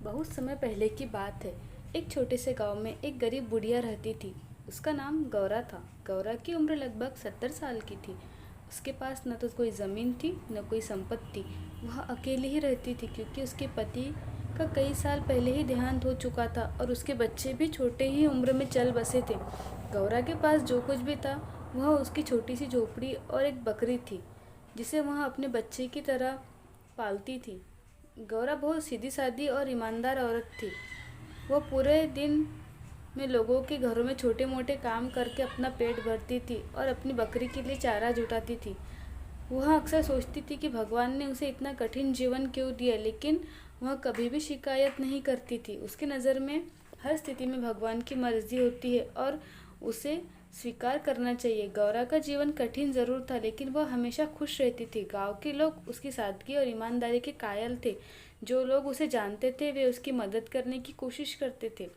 बहुत समय पहले की बात है। एक छोटे से गांव में एक गरीब बुढ़िया रहती थी। उसका नाम गौरा था। गौरा की उम्र लगभग 70 साल की थी। उसके पास न तो कोई ज़मीन थी न कोई संपत्ति। वह अकेली ही रहती थी क्योंकि उसके पति का कई साल पहले ही देहांत हो चुका था और उसके बच्चे भी छोटे ही उम्र में चल बसे थे। गौरा के पास जो कुछ भी था वह उसकी छोटी सी झोपड़ी और एक बकरी थी जिसे वह अपने बच्चे की तरह पालती थी। गौरा बहुत सीधी सादी और ईमानदार औरत थी। वह पूरे दिन में लोगों के घरों में छोटे मोटे काम करके अपना पेट भरती थी और अपनी बकरी के लिए चारा जुटाती थी। वह अक्सर सोचती थी कि भगवान ने उसे इतना कठिन जीवन क्यों दिया, लेकिन वह कभी भी शिकायत नहीं करती थी। उसकी नज़र में हर स्थिति में भगवान की मर्जी होती है और उसे स्वीकार करना चाहिए। गौरा का जीवन कठिन ज़रूर था, लेकिन वह हमेशा खुश रहती थी। गांव के लोग उसकी सादगी और ईमानदारी के कायल थे। जो लोग उसे जानते थे वे उसकी मदद करने की कोशिश करते थे,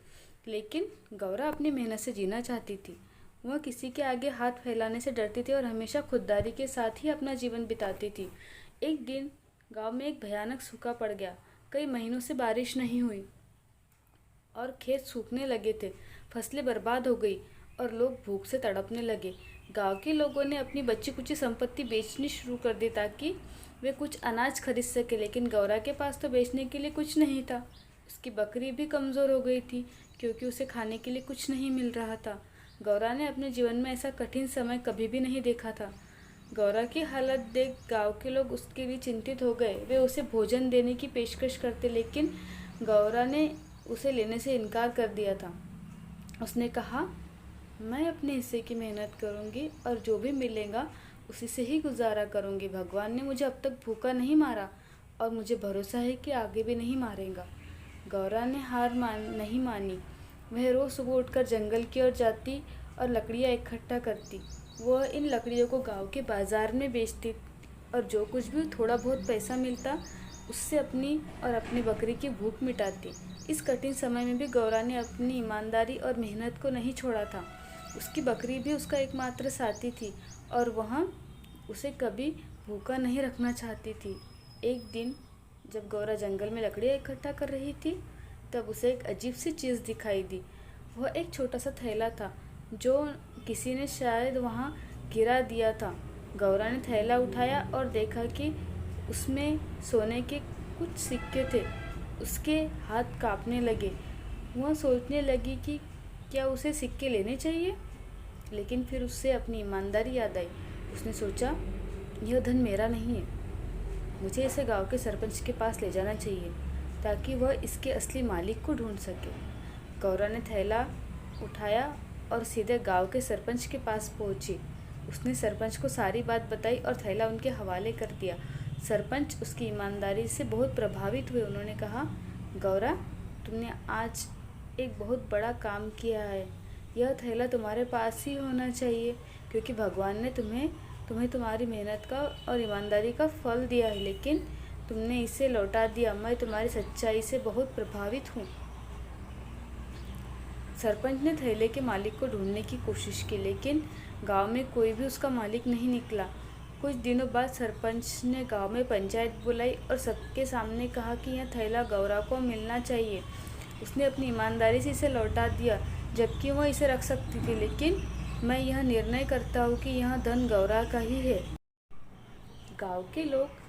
लेकिन गौरा अपनी मेहनत से जीना चाहती थी। वह किसी के आगे हाथ फैलाने से डरती थी और हमेशा खुददारी के साथ ही अपना जीवन बिताती थी। एक दिन गांव में एक भयानक सूखा पड़ गया। कई महीनों से बारिश नहीं हुई और खेत सूखने लगे थे। फसलें बर्बाद हो गई और लोग भूख से तड़पने लगे। गांव के लोगों ने अपनी बची कुची संपत्ति बेचनी शुरू कर दी ताकि वे कुछ अनाज खरीद सके, लेकिन गौरा के पास तो बेचने के लिए कुछ नहीं था। उसकी बकरी भी कमज़ोर हो गई थी क्योंकि उसे खाने के लिए कुछ नहीं मिल रहा था। गौरा ने अपने जीवन में ऐसा कठिन समय कभी भी नहीं देखा था। गौरा की हालत देख गांव के लोग उसके लिए चिंतित हो गए। वे उसे भोजन देने की पेशकश करते, लेकिन गौरा ने उसे लेने से इनकार कर दिया था। उसने कहा, मैं अपने हिस्से की मेहनत करूंगी और जो भी मिलेगा उसी से ही गुजारा करूंगी। भगवान ने मुझे अब तक भूखा नहीं मारा और मुझे भरोसा है कि आगे भी नहीं मारेगा। गौरा ने हार नहीं मानी। वह रोज़ सुबह उठकर जंगल की ओर जाती और लकड़ियाँ इकट्ठा करती। वह इन लकड़ियों को गांव के बाजार में बेचती और जो कुछ भी थोड़ा बहुत पैसा मिलता उससे अपनी और अपनी बकरी की भूख मिटाती। इस कठिन समय में भी गौरा ने अपनी ईमानदारी और मेहनत को नहीं छोड़ा था। उसकी बकरी भी उसका एकमात्र साथी थी और वह उसे कभी भूखा नहीं रखना चाहती थी। एक दिन जब गौरा जंगल में लकड़ियाँ इकट्ठा कर रही थी, तब उसे एक अजीब सी चीज़ दिखाई दी। वह एक छोटा सा थैला था जो किसी ने शायद वहाँ गिरा दिया था। गौरा ने थैला उठाया और देखा कि उसमें सोने के कुछ सिक्के थे। उसके हाथ कांपने लगे। वह सोचने लगी कि क्या उसे सिक्के लेने चाहिए, लेकिन फिर उससे अपनी ईमानदारी याद आई। उसने सोचा, यह धन मेरा नहीं है, मुझे इसे गांव के सरपंच के पास ले जाना चाहिए ताकि वह इसके असली मालिक को ढूंढ सके। गौरा ने थैला उठाया और सीधे गांव के सरपंच के पास पहुंची। उसने सरपंच को सारी बात बताई और थैला उनके हवाले कर दिया। सरपंच उसकी ईमानदारी से बहुत प्रभावित हुए। उन्होंने कहा, गौरा, तुमने आज एक बहुत बड़ा काम किया है। यह थैला तुम्हारे पास ही होना चाहिए क्योंकि भगवान ने तुम्हें तुम्हारी मेहनत का और ईमानदारी का फल दिया है, लेकिन तुमने इसे लौटा दिया। मैं तुम्हारी सच्चाई से बहुत प्रभावित हूँ। सरपंच ने थैले के मालिक को ढूंढने की कोशिश की, लेकिन गांव में कोई भी उसका मालिक नहीं निकला। कुछ दिनों बाद सरपंच ने गांव में पंचायत बुलाई और सबके सामने कहा कि यह थैला गौरा को मिलना चाहिए। उसने अपनी ईमानदारी से इसे लौटा दिया, जबकि वह इसे रख सकती थी, लेकिन मैं यह निर्णय करता हूँ कि यह धन गौरा का ही है। गांव के लोग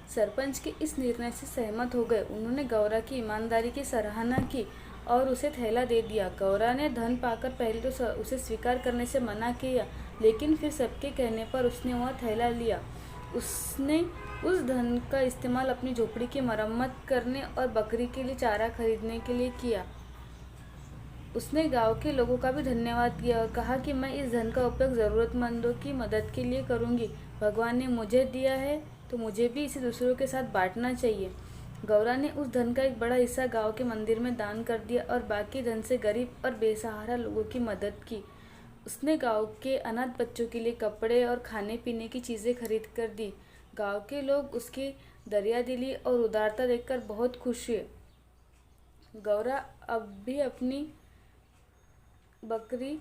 सरपंच के इस निर्णय से सहमत हो गए। उन्होंने गौरा की ईमानदारी की सराहना की और उसे थैला दे दिया। गौरा ने धन पाकर पहले तो उसे स्वीकार करने से मना किया, लेकिन फिर सबके कहने पर उसने वह थैला लिया। उसने उस धन का इस्तेमाल अपनी झोपड़ी की मरम्मत करने और बकरी के लिए चारा खरीदने के लिए किया। उसने गांव के लोगों का भी धन्यवाद किया और कहा कि मैं इस धन का उपयोग ज़रूरतमंदों की मदद के लिए करूंगी। भगवान ने मुझे दिया है तो मुझे भी इसे दूसरों के साथ बांटना चाहिए। गौरा ने उस धन का एक बड़ा हिस्सा गांव के मंदिर में दान कर दिया और बाकी धन से गरीब और बेसहारा लोगों की मदद की। उसने गांव के अनाथ बच्चों के लिए कपड़े और खाने पीने की चीज़ें खरीद कर दी। गांव के लोग उसकी दरियादिली और उदारता देखकर बहुत खुश हुए। गौरा अब भी अपनी बकरी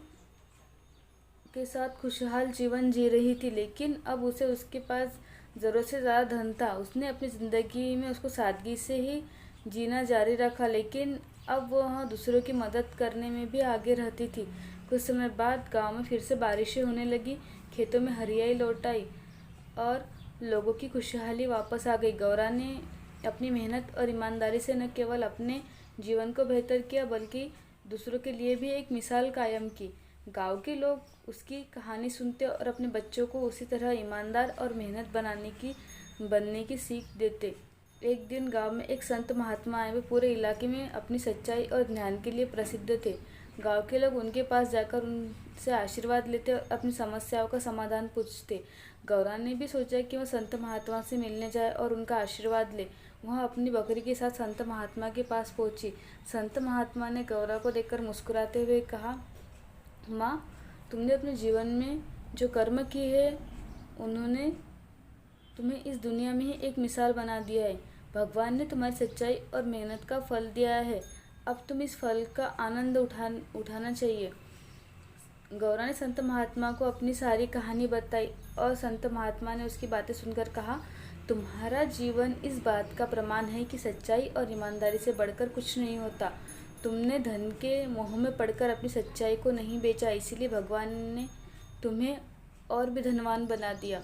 के साथ खुशहाल जीवन जी रही थी, लेकिन अब उसे उसके पास ज़रूरत से ज़्यादा धन था। उसने अपनी ज़िंदगी में उसको सादगी से ही जीना जारी रखा, लेकिन अब वह दूसरों की मदद करने में भी आगे रहती थी। कुछ समय बाद गांव में फिर से बारिशें होने लगी, खेतों में हरियाली लौट आई और लोगों की खुशहाली वापस आ गई। गौरा ने अपनी मेहनत और ईमानदारी से न केवल अपने जीवन को बेहतर किया, बल्कि दूसरों के लिए भी एक मिसाल कायम की। गांव के लोग उसकी कहानी सुनते और अपने बच्चों को उसी तरह ईमानदार और मेहनत बनने की सीख देते। एक दिन गांव में एक संत महात्मा आए। वे पूरे इलाके में अपनी सच्चाई और ध्यान के लिए प्रसिद्ध थे। गांव के लोग उनके पास जाकर उनसे आशीर्वाद लेते और अपनी समस्याओं का समाधान पूछते। गौरा ने भी सोचा कि वह संत महात्मा से मिलने जाए और उनका आशीर्वाद ले। वह अपनी बकरी के साथ संत महात्मा के पास पहुंची। संत महात्मा ने गौरा को देखकर मुस्कुराते हुए कहा, माँ, तुमने अपने जीवन में जो कर्म किए हैं उन्होंने तुम्हें इस दुनिया में ही एक मिसाल बना दिया है। भगवान ने तुम्हारी सच्चाई और मेहनत का फल दिया है। अब तुम इस फल का आनंद उठाना चाहिए। गौरा ने संत महात्मा को अपनी सारी कहानी बताई और संत महात्मा ने उसकी बातें सुनकर कहा, तुम्हारा जीवन इस बात का प्रमाण है कि सच्चाई और ईमानदारी से बढ़कर कुछ नहीं होता। तुमने धन के मोह में पड़कर अपनी सच्चाई को नहीं बेचा, इसीलिए भगवान ने तुम्हें और भी धनवान बना दिया।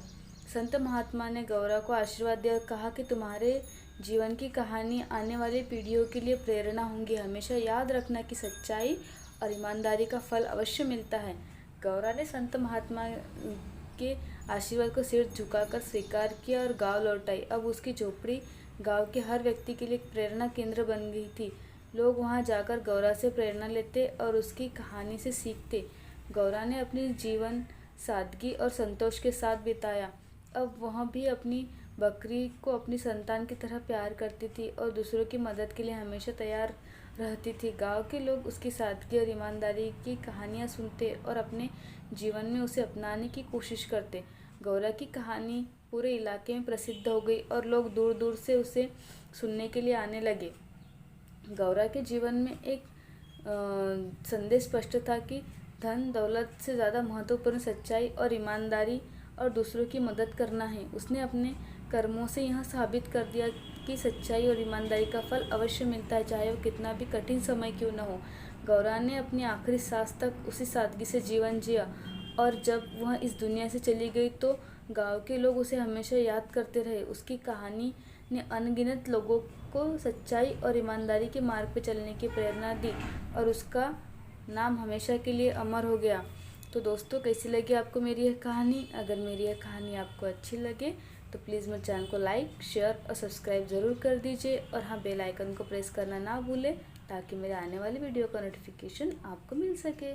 संत महात्मा ने गौरा को आशीर्वाद दिया और कहा कि तुम्हारे जीवन की कहानी आने वाली पीढ़ियों के लिए प्रेरणा होंगी। हमेशा याद रखना कि सच्चाई और ईमानदारी का फल अवश्य मिलता है। गौरा ने संत महात्मा के आशीर्वाद को सिर झुकाकर स्वीकार किया और गांव लौट आई। अब उसकी झोपड़ी गांव के हर व्यक्ति के लिए एक प्रेरणा केंद्र बन गई थी। लोग वहां जाकर गौरा से प्रेरणा लेते और उसकी कहानी से सीखते। गौरा ने अपनी जीवन सादगी और संतोष के साथ बिताया। अब वह भी अपनी बकरी को अपनी संतान की तरह प्यार करती थी और दूसरों की मदद के लिए हमेशा तैयार रहती थी। गांव के लोग उसकी सादगी और ईमानदारी की कहानियाँ सुनते और अपने जीवन में उसे अपनाने की कोशिश करते। गौरा की कहानी पूरे इलाके में प्रसिद्ध हो गई और लोग दूर दूर से उसे सुनने के लिए आने लगे। गौरा के जीवन में एक संदेश स्पष्ट था कि धन दौलत से ज़्यादा महत्वपूर्ण सच्चाई और ईमानदारी और दूसरों की मदद करना है। उसने अपने कर्मों से यह साबित कर दिया कि सच्चाई और ईमानदारी का फल अवश्य मिलता है, चाहे वो कितना भी कठिन समय क्यों न हो। गौरा ने अपनी आखिरी सांस तक उसी सादगी से जीवन जिया और जब वह इस दुनिया से चली गई तो गांव के लोग उसे हमेशा याद करते रहे। उसकी कहानी ने अनगिनत लोगों को सच्चाई और ईमानदारी के मार्ग पर चलने की प्रेरणा दी और उसका नाम हमेशा के लिए अमर हो गया। तो दोस्तों, कैसी लगी आपको मेरी यह कहानी? अगर मेरी यह कहानी आपको अच्छी लगे तो प्लीज़ मेरे चैनल को लाइक, शेयर और सब्सक्राइब ज़रूर कर दीजिए और हाँ, बेल आइकन को प्रेस करना ना भूलें ताकि मेरे आने वाली वीडियो का नोटिफिकेशन आपको मिल सके।